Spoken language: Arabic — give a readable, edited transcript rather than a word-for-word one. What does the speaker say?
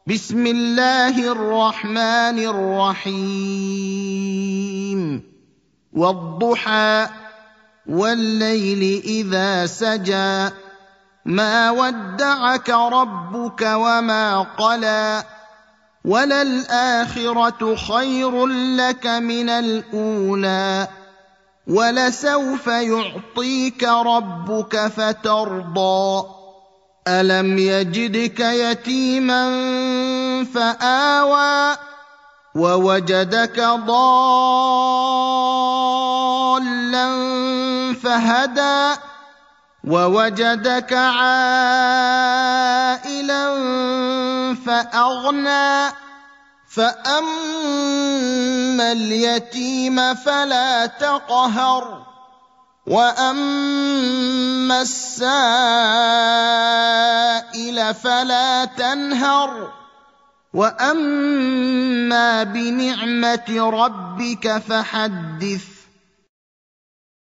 بسم الله الرحمن الرحيم والضحى والليل إذا سجى ما ودعك ربك وما قلى وللآخرة خير لك من الأولى ولسوف يعطيك ربك فترضى ألم يجدك يتيما فآوى ووجدك ضالا فهدى ووجدك عائلا فأغنى فأما اليتيم فلا تقهر وأما السائل فلا تنهر وأما بنعمة ربك فحدث